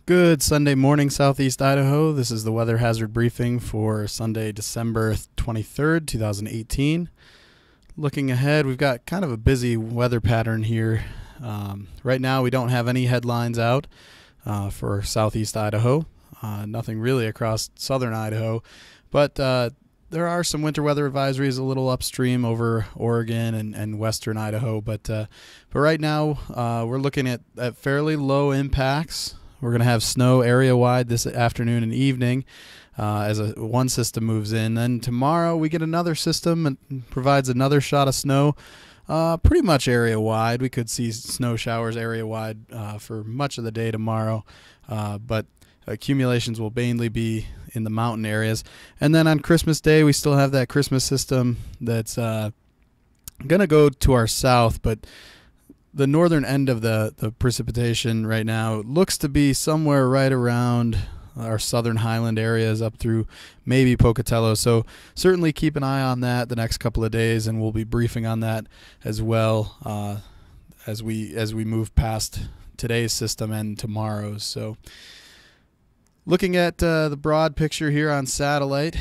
Good Sunday morning, Southeast Idaho. This is the weather hazard briefing for Sunday, December 23rd, 2018. Looking ahead, we've got kind of a busy weather pattern here. Right now, we don't have any headlines out for Southeast Idaho. Nothing really across southern Idaho, but there are some winter weather advisories a little upstream over Oregon and western Idaho. But right now, we're looking at fairly low impacts. We're going to have snow area-wide this afternoon and evening as one system moves in. Then tomorrow we get another system and provides another shot of snow pretty much area-wide. We could see snow showers area-wide for much of the day tomorrow, but accumulations will mainly be in the mountain areas. And then on Christmas Day, we still have that Christmas system that's going to go to our south, but the northern end of the precipitation right now looks to be somewhere right around our southern highland areas up through maybe Pocatello. So certainly keep an eye on that the next couple of days, and we'll be briefing on that as well as we move past today's system and tomorrow's. So looking at the broad picture here on satellite,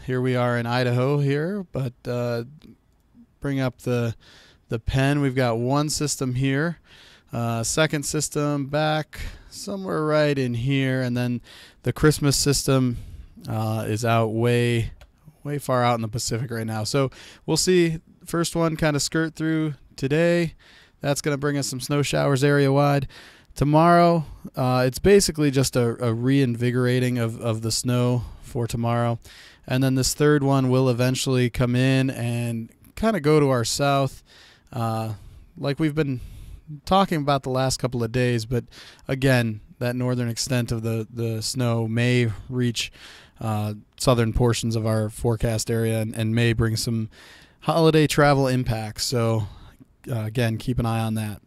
here we are in Idaho here, but bring up the pen. We've got one system here, second system back somewhere right in here, and then the Christmas system is out way far out in the Pacific right now. So we'll see first one kind of skirt through today. That's going to bring us some snow showers area wide. Tomorrow, it's basically just a reinvigorating of the snow for tomorrow. And then this third one will eventually come in and kind of go to our south, like we've been talking about the last couple of days. But again, that northern extent of the snow may reach southern portions of our forecast area and may bring some holiday travel impacts. So again, keep an eye on that.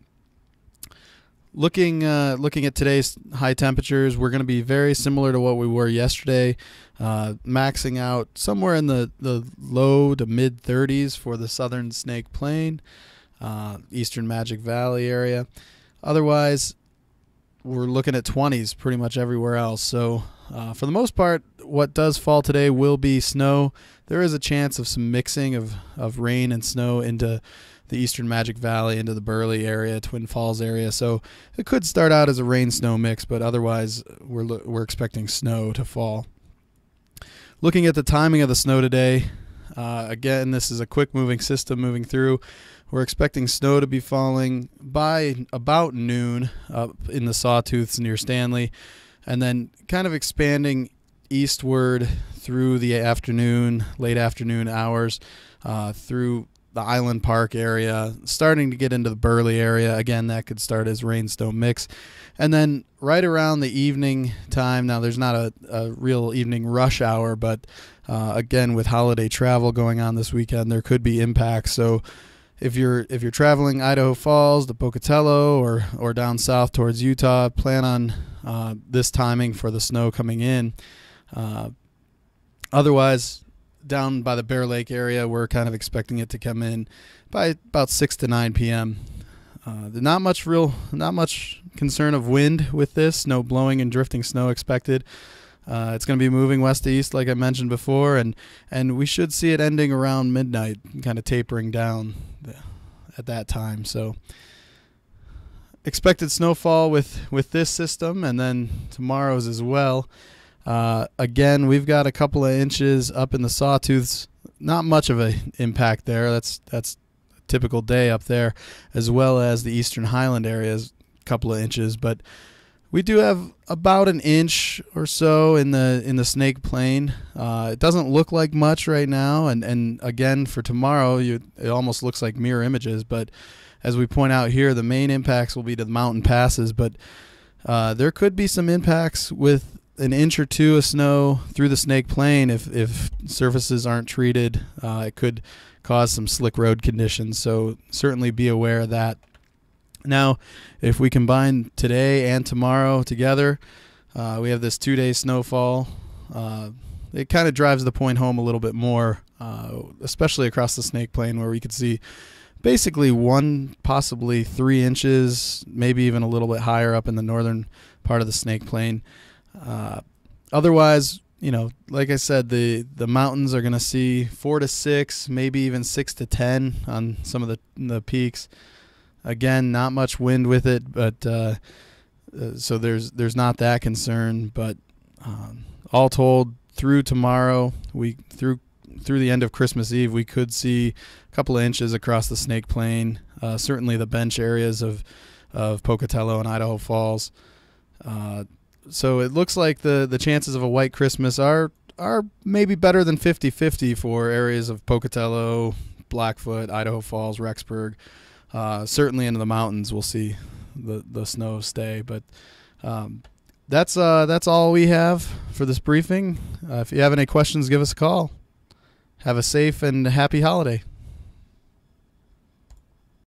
Looking at today's high temperatures, we're going to be very similar to what we were yesterday, maxing out somewhere in the low to mid 30s for the southern Snake Plain, eastern Magic Valley area. Otherwise, we're looking at 20s pretty much everywhere else. So for the most part, what does fall today will be snow. There is a chance of some mixing of rain and snow into the eastern Magic Valley, into the Burley area, Twin Falls area. So it could start out as a rain-snow mix, but otherwise we're expecting snow to fall. Looking at the timing of the snow today, again, this is a quick-moving system moving through. We're expecting snow to be falling by about noon up in the Sawtooths near Stanley, and then kind of expanding eastward through the afternoon, late afternoon hours, through the Island Park area, starting to get into the Burley area. Again, that could start as rain-snow mix. And then right around the evening time, now there's not a real evening rush hour, but again, with holiday travel going on this weekend, there could be impacts. So if you're traveling Idaho Falls to Pocatello or down south towards Utah, plan on this timing for the snow coming in. Otherwise, down by the Bear Lake area, we're kind of expecting it to come in by about 6 to 9 p.m. Not much concern of wind with this. No blowing and drifting snow expected. It's going to be moving west to east, like I mentioned before, and we should see it ending around midnight, kind of tapering down at that time. So expected snowfall with this system, and then tomorrow's as well. Again, we've got a couple of inches up in the Sawtooths. Not much of an impact there. That's a typical day up there, as well as the eastern highland areas, a couple of inches. But we do have about an inch or so in the Snake Plain. It doesn't look like much right now, and again for tomorrow, it almost looks like mirror images. But as we point out here, the main impacts will be to the mountain passes. But there could be some impacts with an inch or two of snow through the Snake Plain if surfaces aren't treated. It could cause some slick road conditions, so certainly be aware of that. Now, if we combine today and tomorrow together, we have this 2-day snowfall. It kind of drives the point home a little bit more, especially across the Snake Plain, where we could see basically 1, possibly 3 inches, maybe even a little bit higher up in the northern part of the Snake Plain. Otherwise, like I said, the mountains are going to see 4 to 6, maybe even 6 to 10 on some of the peaks. Again, not much wind with it, but so there's not that concern. But all told, through tomorrow, through the end of Christmas Eve, we could see a couple of inches across the Snake Plain. Certainly the bench areas of Pocatello and Idaho Falls. So it looks like the chances of a white Christmas are maybe better than 50-50 for areas of Pocatello, Blackfoot, Idaho Falls, Rexburg. Certainly into the mountains we'll see the snow stay. But that's all we have for this briefing. If you have any questions, give us a call. Have a safe and happy holiday.